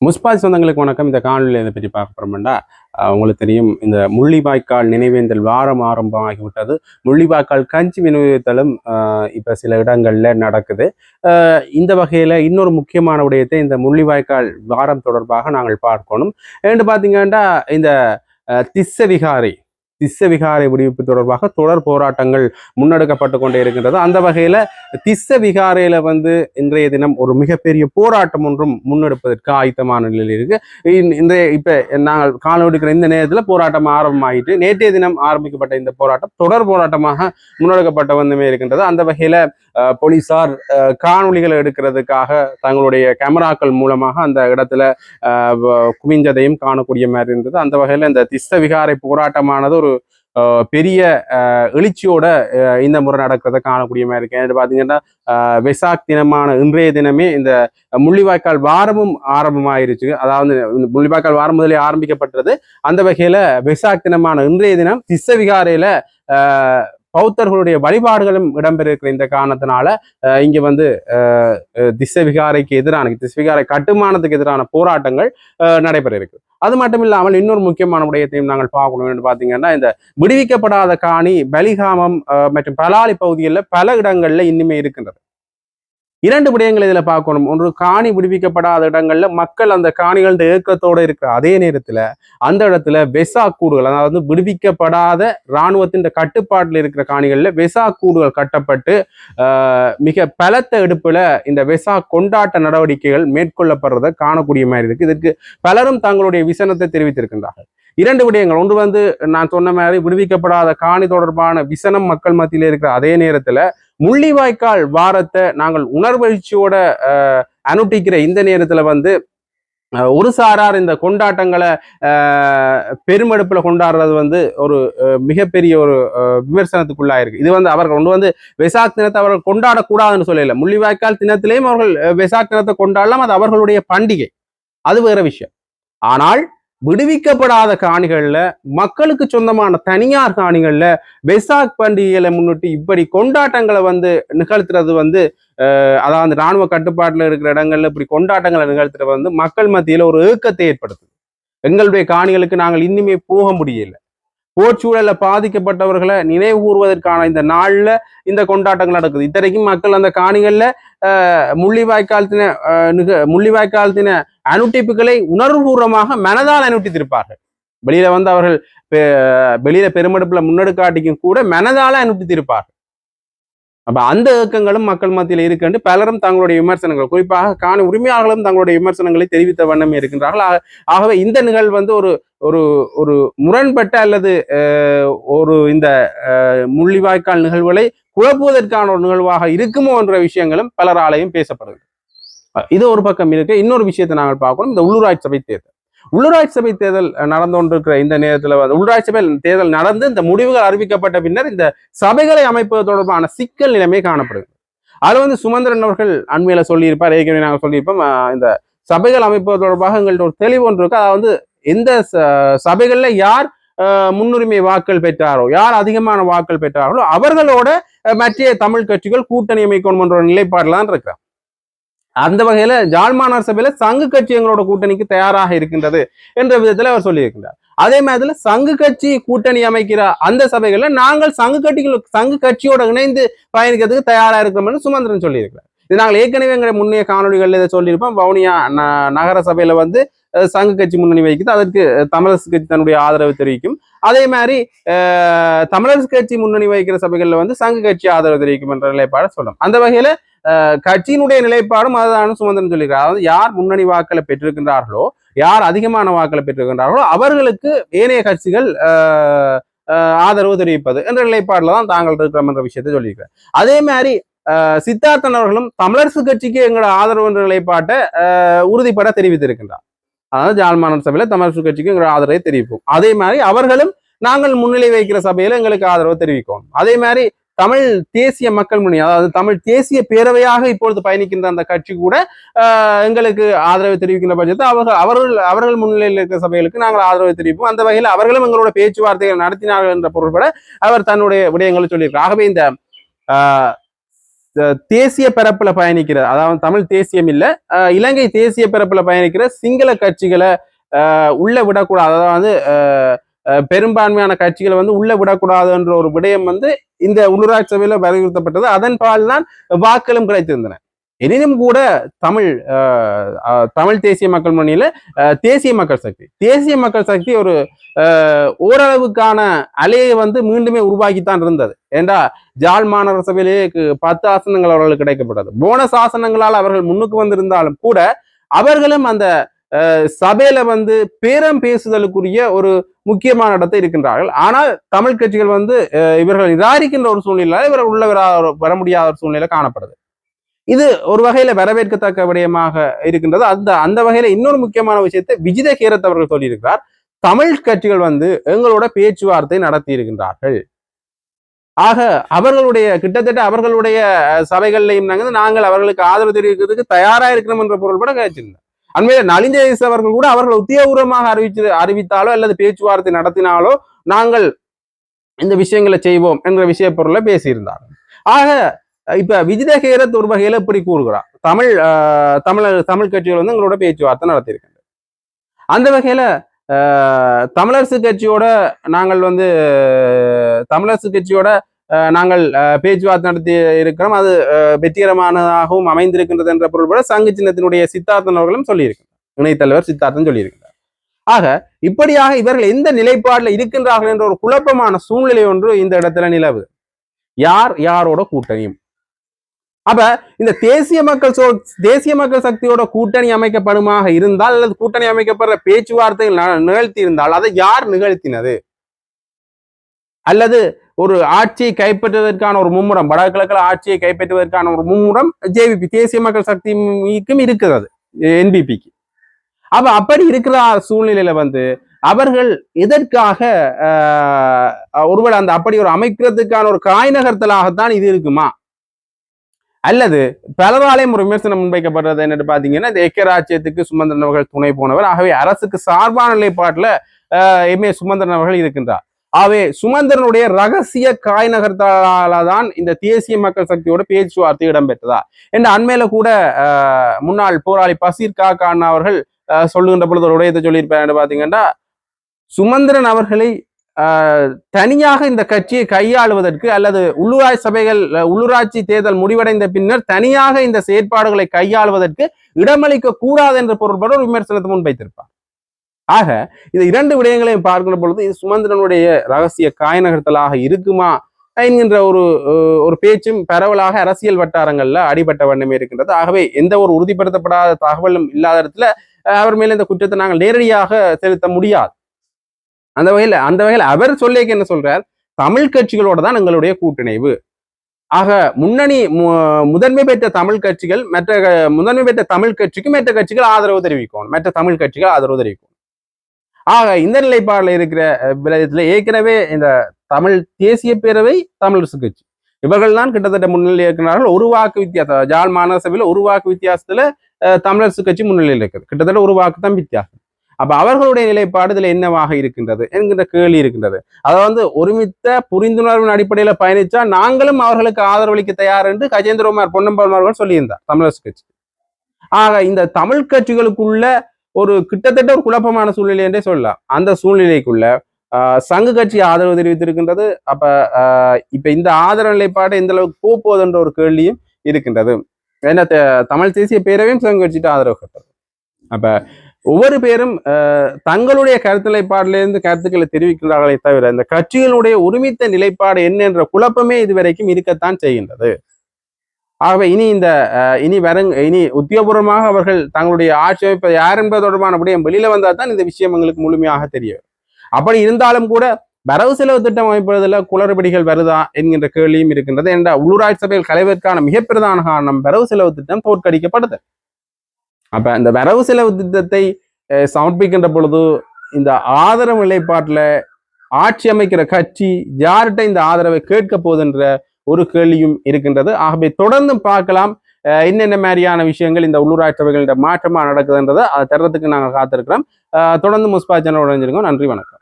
முஸ்பாத் சொந்தங்களுக்கு வணக்கம். இந்த காணொலியில் இதை பற்றி பார்க்க போறோம்னா, உங்களுக்கு தெரியும், இந்த முள்ளிவாய்க்கால் நினைவேந்தல் வாரம் ஆரம்பமாகிவிட்டது. முள்ளிவாய்க்கால் கஞ்சி நினைவேந்தலும் இப்போ சில இடங்கள்ல நடக்குது. இந்த வகையில் இன்னொரு முக்கியமான விடயத்தை இந்த முள்ளிவாய்க்கால் வாரம் தொடர்பாக நாங்கள் பார்க்கணும். ஏன்னு பார்த்தீங்கன்னா, இந்த திஸ்ஸ விகாரை விடுவிப்பு தொடர்பாக தொடர் போராட்டங்கள் முன்னெடுக்கப்பட்டு கொண்டே இருக்கின்றது. அந்த வகையில திஸ்ஸ விகாரையில இன்றைய தினம் ஒரு மிகப்பெரிய போராட்டம் ஒன்றும் முன்னெடுப்பதற்கு ஆயத்தமான நிலையில் இருக்கு. இப்ப நாங்கள் காலம் எடுக்கிற இந்த நேரத்தில் போராட்டம் ஆரம்பமாயிட்டு நேற்றைய தினம் ஆரம்பிக்கப்பட்ட இந்த போராட்டம் தொடர் போராட்டமாக முன்னெடுக்கப்பட்ட வந்தமே இருக்கின்றது. அந்த வகையில போலீசார் காணொலிகளை எடுக்கிறதுக்காக தங்களுடைய கேமராக்கள் மூலமாக அந்த இடத்துல குவிஞ்சதையும் காணக்கூடிய மாதிரி இருந்தது. அந்த வகையில இந்த திஸ்ஸ விகாரை போராட்டமானது ஒரு பெரிய எழுச்சியோட இந்த முறை நடக்கிறத காணக்கூடிய மாதிரி இருக்கு. பாத்தீங்கன்னா வெசாக் தினமான இன்றைய தினமே இந்த முள்ளிவாய்க்கால் வாரமும் ஆரம்பமாயிருச்சு. அதாவது முள்ளிவாய்க்கால் வாரம் முதலே ஆரம்பிக்கப்பட்டது. அந்த வகையில வெசாக் தினமான இன்றைய தினம் திஸ்ஸ விகாரையில பௌத்தர்களுடைய வழிபாடுகளும் இடம்பெற இருக்கிற இந்த காரணத்தினால இங்க திஸ்ஸ விகாரைக்கு எதிரான திஸ்ஸ விகாரை கட்டுமானத்துக்கு எதிரான போராட்டங்கள் நடைபெற இருக்கு. அது மட்டும் இல்லாமல் இன்னொரு முக்கியமான விடயத்தையும் நாங்கள் பார்க்கணும் என்று பார்த்தீங்கன்னா, இந்த விடுவிக்கப்படாத காணி பலிகாமம் மற்றும் பலாலி பகுதிகளில் பல இடங்கள்ல இன்னுமே இருக்கின்றது. இரண்டு விடயங்கள் இதுல பார்க்கணும். ஒன்று, காணி விடுவிக்கப்படாத இடங்கள்ல மக்கள் அந்த காணிகள ஏக்கத்தோடு இருக்கிற அதே நேரத்துல அந்த இடத்துல வெசா கூடுகள், அதாவது விடுவிக்கப்படாத இராணுவத்தின் கட்டுப்பாட்டில் இருக்கிற காணிகள்ல வெசா கூடுகள் கட்டப்பட்டு மிக பலத்த எடுப்புல இந்த வெசா கொண்டாட்ட நடவடிக்கைகள் மேற்கொள்ளப்படுறதை காணக்கூடிய மாதிரி இருக்கு. இதற்கு பலரும் தங்களுடைய விசனத்தை தெரிவித்திருக்கின்றார்கள். இரண்டு விடயங்கள். ஒன்று நான் சொன்ன மாதிரி விடுவிக்கப்படாத காணி தொடர்பான விசனம் மக்கள் மத்தியில் இருக்கிற அதே நேரத்துல முள்ளிவாய்க்கால் வாரத்தை நாங்கள் உணர்வெழுச்சியோட அனுட்டிக்கிற இந்த நேரத்துல ஒரு சாரார் இந்த கொண்டாட்டங்களை பெருமெடுப்புல கொண்டாடுறது ஒரு மிகப்பெரிய ஒரு விமர்சனத்துக்குள்ளாயிருக்கு. இது அவர்கள் கொண்டு வெசாக் தினத்தை அவர்கள் கொண்டாடக்கூடாதுன்னு சொல்லல. முள்ளிவாய்க்கால் தினத்திலேயும் அவர்கள் வெசாக் தினத்தை கொண்டாடலாம், அது அவர்களுடைய பண்டிகை, அது வேற விஷயம். ஆனால் விடுவிக்கப்படாத காணிகள்ல மக்களுக்கு சொந்தமான தனியார் காணிகள்ல வெசாக் பண்டிகைகளை முன்னிட்டு இப்படி கொண்டாட்டங்களை நிகழ்த்துறது அதாவது இராணுவ கட்டுப்பாட்டுல இருக்கிற இடங்கள்ல இப்படி கொண்டாட்டங்களை நிகழ்த்துறது மக்கள் மத்தியில ஒரு ஏக்கத்தை ஏற்படுத்துது. எங்களுடைய காணிகளுக்கு நாங்கள் இன்னுமே போக முடியல. போர்ச்சூழல பாதிக்கப்பட்டவர்களை நினைவு கூறுவதற்கான இந்த நாள்ல இந்த கொண்டாட்டங்கள் நடக்குது. இத்தனைக்கும் மக்கள் அந்த காணிகள்ல முள்ளிவாய்க்கால் தின அனுட்டிப்புகளை உணர்வுபூர்வமாக மனதால் அனுட்டித்திருப்பார்கள். வெளியில அவர்கள் வெளியில பெருமெடுப்புல முன்னெடுக்காட்டிக்கும் கூட மனதால அனுட்டித்திருப்பார்கள். அப்ப அந்த இயக்கங்களும் மக்கள் மத்தியில் இருக்கின்ற பலரும் தங்களுடைய விமர்சனங்கள், குறிப்பாக காணி உரிமையாளர்களும் தங்களுடைய விமர்சனங்களை தெரிவித்த வண்ணமே இருக்கின்றார்கள். ஆகவே இந்த நிகழ்வு ஒரு ஒரு ஒரு முரண்பட்ட அல்லது இந்த முள்ளிவாய்க்கால் நிகழ்வுகளை குழப்புவதற்கான ஒரு நிகழ்வாக இருக்குமோ என்ற விஷயங்களும் பலராலையும் பேசப்படுது. இது ஒரு பக்கம் இருக்கு. இன்னொரு விஷயத்தை நாங்கள் பார்க்கணும். இந்த உள்ளூராட்சி சபை தேர்தல் நடந்து கொண்டிருக்கிற இந்த நேரத்தில் உள்ளூராட்சி சபை தேர்தல் நடந்து இந்த முடிவுகள் அறிவிக்கப்பட்ட பின்னர் இந்த சபைகளை அமைப்பது தொடர்பான சிக்கல் நிலைமை காணப்படுது. அது சுமந்திரன் அவர்கள் அண்மையில சொல்லியிருப்பார், ஏற்கனவே நாங்கள் சொல்லியிருப்போம். இந்த சபைகள் அமைப்பது தொடர்பாக எங்கள்கிட்ட ஒரு தெளிவு ஒன்று இருக்கு. அதாவது எந்த சபைகள்ல யார் முன்னுரிமை வாக்கள் பெற்றாரோ, யார் அதிகமான வாக்கள் பெற்றார்களோ அவர்களோட மற்ற தமிழ் கட்சிகள் கூட்டணி அமைக்கணும் என்ற நிலைப்பாடுல தான் இருக்கிறார். அந்த வகையில ஜாழ்மாநகர் சபையில சங்கு கட்சி எங்களோட கூட்டணிக்கு தயாராக இருக்கின்றது என்ற விதத்துல அவர் சொல்லியிருக்கிறார். அதே மாதிரி சங்கு கட்சி கூட்டணி அமைக்கிற அந்த சபைகள்ல நாங்கள் சங்கு கட்சியோட இணைந்து பயணிக்கிறதுக்கு தயாரா இருக்கிறோம்னு சுமந்திரன் சொல்லியிருக்கிறார். இது நாங்கள் ஏற்கனவே எங்களுடைய முன்னைய காணொலிகள் இதை சொல்லியிருப்போம். வவுனியா நகர சபையில சங்கு கட்சி முன்னணி வைக்குது, அதற்கு தமிழரசு கட்சி தன்னுடைய ஆதரவு தெரிவிக்கும். அதே மாதிரி தமிழரசு கட்சி முன்னணி வைக்கிற சபைகள்ல சங்கு கட்சி ஆதரவு தெரிவிக்கும் என்ற நிலைப்பாடு சொல்லணும். அந்த வகையில கட்சியினுடைய நிலைப்பாடும் அதுதான் சுமந்திரன் சொல்லியிருக்கார். அதாவது யார் முன்னணி வாக்களை பெற்றிருக்கின்றார்களோ, யார் அதிகமான வாக்களை பெற்றிருக்கின்றார்களோ அவர்களுக்கு ஏனைய கட்சிகள் ஆதரவு தெரிவிப்பது என்ற நிலைப்பாடுல தான் தாங்கள் இருக்கிறோம் என்ற விஷயத்தை சொல்லியிருக்கிறார். அதே மாதிரி சித்தார்த்தன் அவர்களும் தமிழரசு கட்சிக்கு எங்களோட ஆதரவு என்ற நிலைப்பாட்டை உறுதிப்பட தெரிவித்திருக்கின்றார். அதாவது ஜாழ்மாநகர் சபையில தமிழரசு கட்சிக்கு எங்களோட ஆதரவை தெரிவிப்போம். அதே மாதிரி அவர்களும் நாங்கள் முன்னிலை வைக்கிற சபையில எங்களுக்கு ஆதரவு தெரிவிக்கும். அதே மாதிரி தமிழ் தேசிய மக்கள் முன்னணி, அதாவது தமிழ் தேசிய பேரவையாக இப்பொழுது பயணிக்கின்ற அந்த கட்சி கூட எங்களுக்கு ஆதரவு தெரிவிக்கின்ற பட்சத்தை அவர்கள் முன்னிலையில் இருக்கிற சபைகளுக்கு நாங்கள் ஆதரவு தெரிவிப்போம். அந்த வகையில் அவர்களும் எங்களோட பேச்சுவார்த்தைகள் நடத்தினார்கள் என்ற பொருள்பட அவர் தன்னுடைய விடயங்களை சொல்லியிருக்கிறார். ஆகவே இந்த தேசிய பரப்புல பயணிக்கிற, அதாவது தமிழ் தேசியம் இல்ல, இலங்கை தேசிய பரப்புல பயணிக்கிற சிங்கள கட்சிகளை உள்ள விடக்கூடாது, அதாவது பெரும்பான்மையான கட்சிகளை வந்து உள்ள விடக்கூடாதுன்ற ஒரு விடயம் வந்து இந்த உள்ளூராட்சி சபையில வலியுறுத்தப்பட்டது. அதன் பால் தான் வாக்களும் கிடைத்திருந்தன. எனினும் கூட தமிழ் தமிழ் தேசிய மக்கள் முன்னணியில தேசிய மக்கள் சக்தி ஒரு ஓரளவுக்கான அலையை வந்து மீண்டுமே உருவாக்கித்தான் இருந்தது. ஏண்டா ஜாழ் மாநகர சபையிலேயே 10 ஆசனங்கள் அவர்களுக்கு கிடைக்கப்பட்டது. போனஸ் ஆசனங்களால் அவர்கள் முன்னுக்கு வந்திருந்தாலும் கூட அவர்களும் அந்த சபையில வந்து பேரம் பேசுதலுக்குரிய ஒரு முக்கியமான இடத்தை இருக்கின்றார்கள். ஆனால் தமிழ் கட்சிகள் வந்து இவர்கள் நிராகரிக்கின்ற ஒரு சூழ்நிலை, இவர்கள் உள்ள வர முடியாத ஒரு சூழ்நிலை காணப்படுது. இது ஒரு வகையில வரவேற்கத்தக்க விடயமாக இருக்கின்றது. அந்த வகையில இன்னொரு முக்கியமான விஷயத்தை விஜித கேரத் அவர்கள் சொல்லியிருக்கிறார். தமிழ் கட்சிகள் வந்து எங்களோட பேச்சுவார்த்தை நடத்தி இருக்கின்றார்கள். ஆக அவர்களுடைய கிட்டத்தட்ட அவர்களுடைய சபைகள்லையும் நாங்கள் அவர்களுக்கு ஆதரவு தெரிவிக்கிறதுக்கு தயாரா இருக்கணும் என்ற பொருள்பட கேட்டிருந்தோம். அண்மையில நலிந்த அவர்கள் கூட அவர்கள் உத்தியோகபூர்வமாக அறிவித்தாலோ அல்லது பேச்சுவார்த்தை நடத்தினாலோ நாங்கள் இந்த விஷயங்களை செய்வோம் என்ற விஷய பொருளை பேசியிருந்தார்கள். ஆக இப்ப விஜித கேரத் ஒரு வகையில இப்படி கூறுகிறார், தமிழ் கட்சிகள் வந்து எங்களோட பேச்சுவார்த்தை நடத்தியிருக்கின்றன. அந்த வகையில தமிழரசு கட்சியோட நாங்கள் பேச்சுவார்த்தை நடத்தி இருக்கிறோம். அது வெற்றிகரமானதாகவும் அமைந்திருக்கின்றது என்ற பொருள்பட சங்கு சின்னத்தினுடைய சித்தார்த்தன் அவர்களும் சொல்லியிருக்கிறார், இணைத்தலைவர் சித்தார்த்தன் சொல்லியிருக்கிறார். ஆக இப்படியாக இவர்கள் எந்த நிலைப்பாடுல இருக்கின்றார்கள் என்ற ஒரு குழப்பமான சூழ்நிலை ஒன்று இந்த இடத்துல நிலவுது. யாரோட கூட்டணியும். அப்ப இந்த தேசிய மக்கள் சக்தியோட கூட்டணி அமைக்கப்படுமாக இருந்தால் அல்லது கூட்டணி அமைக்கப்படுற பேச்சுவார்த்தைகள் நிகழ்த்தி இருந்தால் அதை யார் நிகழ்த்தினது? அல்லது ஒரு ஆட்சியை கைப்பற்றுவதற்கான ஒரு மும்முரம், வடகிழக்கில் ஆட்சியை கைப்பற்றுவதற்கான ஒரு மும்முரம் ஜேவிபி தேசிய மக்கள் சக்திக்கும் இருக்கிறது, என்பிபிக்கு. அப்ப அப்படி இருக்கிற சூழ்நிலையில வந்து அவர்கள் எதற்காக ஒருவேளை அந்த அப்படி ஒரு அமைக்கிறதுக்கான ஒரு காய் நகர்த்தலாகத்தான் இது இருக்குமா? அல்லது பலராலையும் ஒரு விமர்சனம் முன்வைக்கப்படுறது என்னன்னு பாத்தீங்கன்னா, இந்த ஐக்கியராஜ்யத்துக்கு சுமந்திரன் அவர்கள் துணை போனவர், ஆகவே அரசுக்கு சார்பான நிலைப்பாட்டுல எம்ஏ சுமந்திரன் அவர்கள் இருக்கின்றார். ஆகவே சுமந்திரனுடைய ரகசிய காய் நகர்த்தாலதான் இந்த தேசிய மக்கள் சக்தியோட பேச்சுவார்த்தை இடம்பெற்றதா என்ற அண்மையில கூட முன்னாள் போராளி பசீர் காக்கான் அவர்கள் சொல்லுகின்ற பொழுது ஒரு உடையத்தை சொல்லியிருப்பார். பாத்தீங்கன்னா, சுமந்திரன் அவர்களை தனியாக இந்த கட்சியை கையாளுவதற்கு அல்லது உள்ளூராட்சி தேர்தல் முடிவடைந்த பின்னர் தனியாக இந்த செயற்பாடுகளை கையாளுவதற்கு இடமளிக்க கூடாது என்ற பொருள்பட ஒரு விமர்சனத்தை முன்வைத்திருப்பார். ஆக இந்த 2 விடயங்களையும் பார்க்கின்ற பொழுது இது சுமந்திரனுடைய ரகசிய காய் நகர்த்தலாக இருக்குமா என்கின்ற ஒரு பேச்சும் பரவலாக அரசியல் வட்டாரங்கள்ல அடிபட்ட வண்ணமே இருக்கின்றது. ஆகவே எந்த ஒரு உறுதிப்படுத்தப்படாத தகவலும் இல்லாத இடத்துல அவர் மேல இந்த குற்றத்தை நாங்கள் நேரடியாக செலுத்த முடியாது. அந்த வகையில் அவர் சொல்லிக்க என்ன சொல்றார், தமிழ் கட்சிகளோட தான் எங்களுடைய கூட்டிணைவு. ஆக முதன்மை பெற்ற தமிழ் கட்சிகள் முதன்மை பெற்ற தமிழ் கட்சிக்கு மற்ற கட்சிகள் ஆதரவு தெரிவிக்கும், மற்ற தமிழ் கட்சிகள் ஆதரவு தெரிவிக்கும். ஆக இந்த நிலைப்பாடுல இருக்கிற விதத்துல ஏற்கனவே இந்த தமிழ் தேசிய பேரவை, தமிழரசு கட்சி இவர்கள் தான் கிட்டத்தட்ட முன்னிலை இருக்கிறார்கள். ஒரு வாக்கு வித்தியாசம், ஜாழ் மாநகர சபையில ஒரு வாக்கு வித்தியாசத்துல தமிழரசு கட்சி முன்னிலையில் இருக்குது, கிட்டத்தட்ட ஒரு வாக்கு தான் வித்தியாசம். அப்ப அவர்களுடைய நிலைப்பாடு இதுல என்னவாக இருக்கின்றது என்கின்ற கேள்வி இருக்கின்றது. அதை வந்து ஒருமித்த புரிந்துணர்வின் அடிப்படையில பயணிச்சா நாங்களும் அவர்களுக்கு ஆதரவளிக்க தயார் என்று கஜேந்திரகுமார் பொன்னம்பலம் அவர்கள் சொல்லியிருந்தார் தமிழரசு கட்சி. ஆக இந்த தமிழ் கட்சிகளுக்குள்ள ஒரு கிட்டத்தட்ட ஒரு குழப்பமான சூழ்நிலை என்றே சொல்லலாம். அந்த சூழ்நிலைக்குள்ள சங்கு கட்சி ஆதரவு தெரிவித்திருக்கின்றது. அப்ப இப்ப இந்த ஆதரவு நிலைப்பாடு எந்த அளவுக்கு போகுதுன்ற ஒரு கேள்வியும் இருக்கின்றது. ஏன்னா தமிழ் தேசிய பேரவையும் சங்கு கட்சிட்டு ஆதரவு கட்டது. அப்ப ஒவ்வொரு பேரும் தங்களுடைய கருத்து நிலைப்பாட்டிலிருந்து கருத்துக்களை தெரிவிக்கிறார்களே தவிர இந்த கட்சிகளுடைய ஒருமித்த நிலைப்பாடு என்ன என்ற குழப்பமே இதுவரைக்கும் இருக்கத்தான் செய்கின்றது. ஆகவே இனி உத்தியோகபூர்வமாக அவர்கள் தங்களுடைய ஆட்சி அமைப்பை யார் என்பது தொடர்பான விடயம் வெளியில வந்தால் தான் இந்த விஷயம் எங்களுக்கு முழுமையாக தெரியும். அப்படி இருந்தாலும் கூட வரவு செலவு திட்டம் அமைப்பதில் குளறுபடிகள் வருதா என்கின்ற கேள்வியும் இருக்கின்றது. என்ற உள்ளூராட்சி சபையில் கலைவதற்கான மிக பிரதான காரணம் வரவு செலவு திட்டம் தோற்கடிக்கப்படுது. அப்ப இந்த வரவு செலவு திட்டத்தை சமர்ப்பிக்கின்ற பொழுது இந்த ஆதரவு நிலைப்பாட்டுல ஆட்சி அமைக்கிற கட்சி யார்கிட்ட இந்த ஆதரவை கேட்க போகுதுன்ற ஒரு கேள்வியும் இருக்கின்றது. ஆகவே தொடர்ந்து பார்க்கலாம் என்னென்ன மாதிரியான விஷயங்கள் இந்த உள்ளூராட்சி சபைகளிட மாற்றமா நடக்குதுன்றதை அதை தர்றதுக்கு நாங்கள் காத்திருக்கிறோம். தொடர்ந்து முஸ்பா சேனல் உடஞ்சிருக்கோம். நன்றி, வணக்கம்.